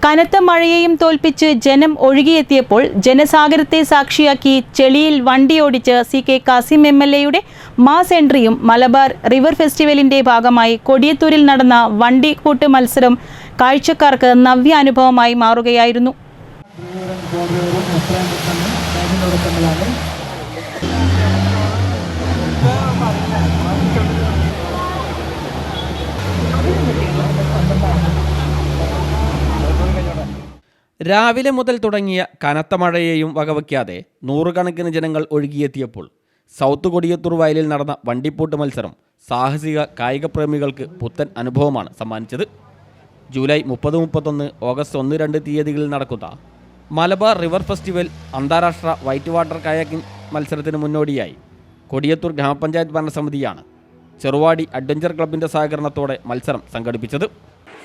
കനത്ത മഴയെയും തോൽപ്പിച്ച് ജനം ഒഴുകിയെത്തിയപ്പോൾ ജനസാഗരത്തെ സാക്ഷിയാക്കി ചെളിയിൽ വണ്ടിയോടിച്ച് CK കാസിം MLAയുടെ മാസ് എൻട്രിയും മലബാർ റിവർ ഫെസ്റ്റിവലിന്റെ ഭാഗമായി കൊടിയത്തൂരിൽ നടന്ന വണ്ടിക്കൂട്ട് മത്സരം കാഴ്ചക്കാർക്ക് നവ്യ അനുഭവമായി മാറുകയായിരുന്നു. രാവിലെ മുതൽ തുടങ്ങിയ കനത്ത മഴയെയും വകവയ്ക്കാതെ നൂറുകണക്കിന് ജനങ്ങൾ ഒഴുകിയെത്തിയപ്പോൾ സൗത്ത് കൊടിയത്തൂർ വയലിൽ നടന്ന വണ്ടിപ്പൂട്ട് മത്സരം സാഹസിക കായിക പ്രേമികൾക്ക് പുത്തൻ അനുഭവമാണ് സമ്മാനിച്ചത്. ജൂലൈ 30-31, ഓഗസ്റ്റ് 1-2 തീയതികളിൽ നടക്കുന്ന മലബാർ റിവർ ഫെസ്റ്റിവൽ അന്താരാഷ്ട്ര വൈറ്റ് വാട്ടർ കയാക്കിംഗ് മത്സരത്തിന് മുന്നോടിയായി കൊടിയത്തൂർ ഗ്രാമപഞ്ചായത്ത് ഭരണസമിതിയാണ് ചെറുവാടി അഡ്വഞ്ചർ ക്ലബിൻ്റെ സഹകരണത്തോടെ മത്സരം സംഘടിപ്പിച്ചത്.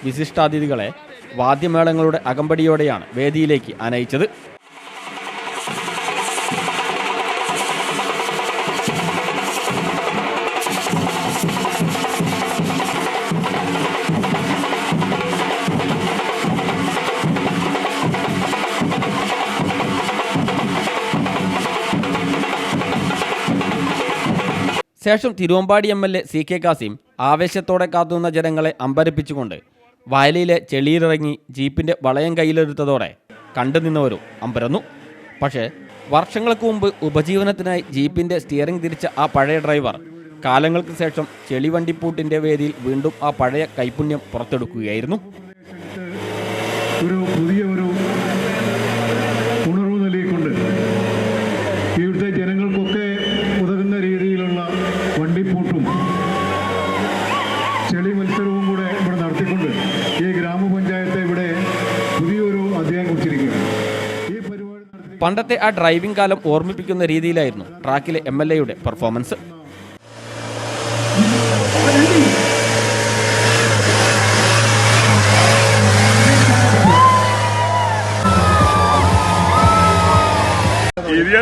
വിശിഷ്ടാതിഥികളെ വാദ്യമേളങ്ങളുടെ അകമ്പടിയോടെയാണ് വേദിയിലേക്ക് ആനയിച്ചത്. ശേഷം തിരുവമ്പാടി MLA CK കാസിം ആവേശത്തോടെ കാത്തുനിന്ന ജനങ്ങളെ അമ്പരപ്പിച്ചുകൊണ്ട് വയലിലെ ചെളിയിലിറങ്ങി ജീപ്പിൻ്റെ വളയം കയ്യിലെടുത്തതോടെ കണ്ടുനിന്നവരും അമ്പരന്നു. പക്ഷേ വർഷങ്ങൾക്ക് മുമ്പ് ഉപജീവനത്തിനായി ജീപ്പിൻ്റെ സ്റ്റിയറിംഗ് തിരിച്ച ആ പഴയ ഡ്രൈവർ കാലങ്ങൾക്ക് ശേഷം ചെളിവണ്ടിപ്പൂട്ടിൻ്റെ വേദിയിൽ വീണ്ടും ആ പഴയ കൈപുണ്യം പുറത്തെടുക്കുകയായിരുന്നു. ഉണർവ് നൽകിക്കൊണ്ട് ഇവിടുത്തെ ജനങ്ങൾക്കൊക്കെ ഉതകുന്ന രീതിയിലുള്ള വണ്ടിപ്പൂട്ടും ചെളി മത്സരവും കൂടെ ഇവിടെ നടത്തിക്കൊണ്ട് ഈ ഗ്രാമപഞ്ചായത്ത് ഇവിടെ പുതിയൊരു അധ്യായം കുറിച്ചിരിക്കുകയാണ്. ഈ പരിപാടി പണ്ടത്തെ ആ ഡ്രൈവിംഗ് കാലം ഓർമ്മിപ്പിക്കുന്ന രീതിയിലായിരുന്നു ട്രാക്കിലെ MLAയുടെ പെർഫോമൻസ്.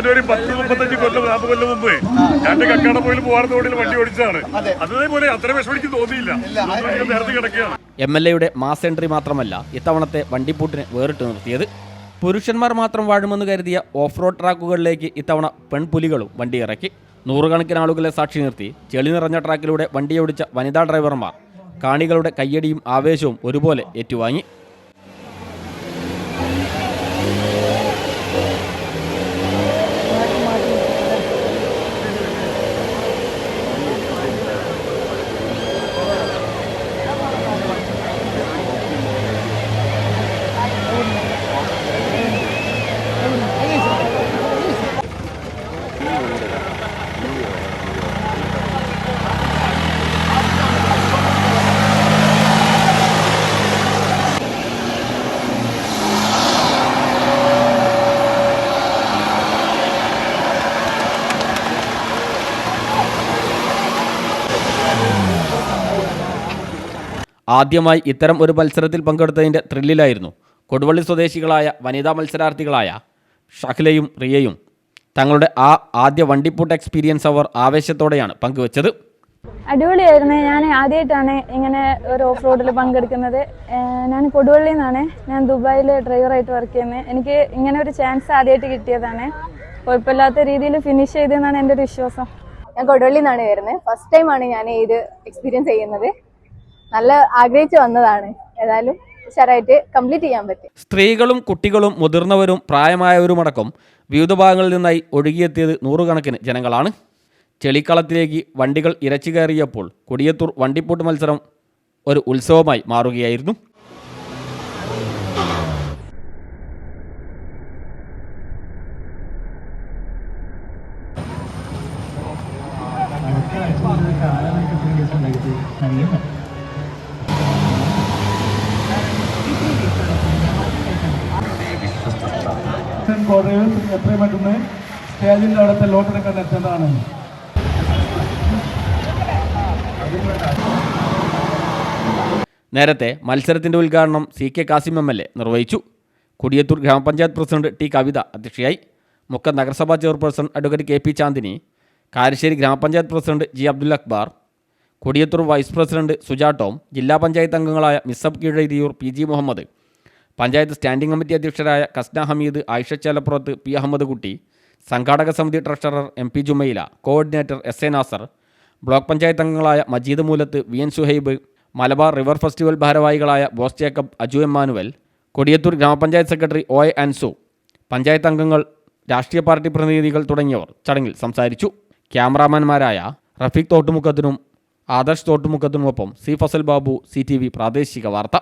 ഒരു 10-35 കൊല്ലം 40 കൊല്ലം മുമ്പ് 2 കക്കാടപ്പോയിൽ പോവാറ് തോടിൽ വണ്ടി ഓടിച്ചതാണ്. അതേപോലെ അത്ര വിഷമം എനിക്ക് തോന്നിയില്ല. നേരത്തെ കിടക്കുകയാണ്. MLAയുടെ മാസ് എൻട്രി മാത്രമല്ല ഇത്തവണത്തെ വണ്ടിപ്പൂട്ടിനെ വേറിട്ട് നിർത്തിയത്. പുരുഷന്മാർ മാത്രം വാഴുമെന്ന് കരുതിയ ഓഫ് റോഡ് ട്രാക്കുകളിലേക്ക് ഇത്തവണ പെൺപുലികളും വണ്ടി ഇറക്കി. നൂറുകണക്കിന് ആളുകളെ സാക്ഷി നിർത്തി ചെളി നിറഞ്ഞ ട്രാക്കിലൂടെ വണ്ടിയോടിച്ച വനിതാ ഡ്രൈവർമാർ കാണികളുടെ കയ്യടിയും ആവേശവും ഒരുപോലെ ഏറ്റുവാങ്ങി. ആദ്യമായി ഇത്തരം ഒരു മത്സരത്തിൽ പങ്കെടുത്തതിൻ്റെ ത്രില്ലിലായിരുന്നു കൊടുവള്ളി സ്വദേശികളായ വനിതാ മത്സരാർത്ഥികളായ ഷഹ്ലയും റിയയും. തങ്ങളുടെ ആ ആദ്യ വണ്ടിപ്പൂട്ട് എക്സ്പീരിയൻസ് അവർ ആവേശത്തോടെയാണ് പങ്കുവച്ചത്. അടിപൊളിയായിരുന്നു. ഞാൻ ആദ്യമായിട്ടാണ് ഇങ്ങനെ ഒരു ഓഫ് റോഡിൽ പങ്കെടുക്കുന്നത്. ഞാൻ കൊടുവള്ളിയിൽ നിന്നാണ്. ഞാൻ ദുബായിൽ ഡ്രൈവറായിട്ട് വർക്ക് ചെയ്യുന്നത്. എനിക്ക് ഇങ്ങനെ ഒരു ചാൻസ് ആദ്യമായിട്ട് കിട്ടിയതാണ്. കുഴപ്പമില്ലാത്ത രീതിയിൽ ഫിനിഷ് ചെയ്തതെന്നാണ് എൻ്റെ ഒരു വിശ്വാസം. ഞാൻ കൊടുവള്ളിയിൽ നിന്നാണ് വരുന്നത്. ഫസ്റ്റ് ടൈമാണ് ഞാൻ ഇത് എക്സ്പീരിയൻസ് ചെയ്യുന്നത്. നല്ല ആഗ്രഹിച്ചു വന്നതാണ്. ഏതായാലും ഉഷാറായിട്ട് കംപ്ലീറ്റ് ചെയ്യാൻ പറ്റും. സ്ത്രീകളും കുട്ടികളും മുതിർന്നവരും പ്രായമായവരുമടക്കം വിവിധ ഭാഗങ്ങളിൽ നിന്നായി ഒഴുകിയെത്തിയത് നൂറുകണക്കിന് ജനങ്ങളാണ്. ചെളിക്കളത്തിലേക്ക് വണ്ടികൾ ഇരച്ചു കയറിയപ്പോൾ കൊടിയത്തൂർ വണ്ടിപ്പൂട്ട് മത്സരം ഒരു ഉത്സവമായി മാറുകയായിരുന്നു. എത്രയും പെട്ടെന്ന് സ്റ്റേജിൻ്റെ അവിടുത്തെ ലോട്ടറി എത്തേണ്ടതാണ്. നേരത്തെ മത്സരത്തിൻ്റെ ഉദ്ഘാടനം CK കാസിം MLA നിർവഹിച്ചു. കൊടിയത്തൂർ ഗ്രാമപഞ്ചായത്ത് പ്രസിഡന്റ് T കവിത അധ്യക്ഷയായി. മുക്കം നഗരസഭാ chairperson advocate KP Chandini, Karassery grama panchayat president G Abdul Akbar, Kodiyathur vice president Suja Tom, ജില്ലാ പഞ്ചായത്ത് അംഗങ്ങളായ Missab Keezhariyur PG Muhammad, panchayat standing committee അധ്യക്ഷരായ കസ്ന ഹമീദ്, ആയിഷ ചേലപ്പുറത്ത്, പി അഹമ്മദ് കുട്ടി, സംഘാടക സമിതി treasurer M P Jumaila, coordinator S A Nasar, block panchayat അംഗങ്ങളായ Majeed Moolath, V N Suhaib, Malabar river festival ഭാരവാഹികളായ Bose Jacob, Aju Emmanuel, Kodiyathur grama panchayat secretary O A Ansu, panchayat അംഗങ്ങൾ, രാഷ്ട്രീയ പാർട്ടി പ്രതിനിധികൾ തുടങ്ങിയവർ ചടങ്ങിൽ സംസാരിച്ചു. ക്യാമറാമാൻമാരായ റഫീഖ് തോട്ടുമുക്കത്തിനും ആദർശ് തോട്ടുമുക്കത്തിനുമൊപ്പം സി ഫസൽ ബാബു, CTV പ്രാദേശിക വാർത്ത.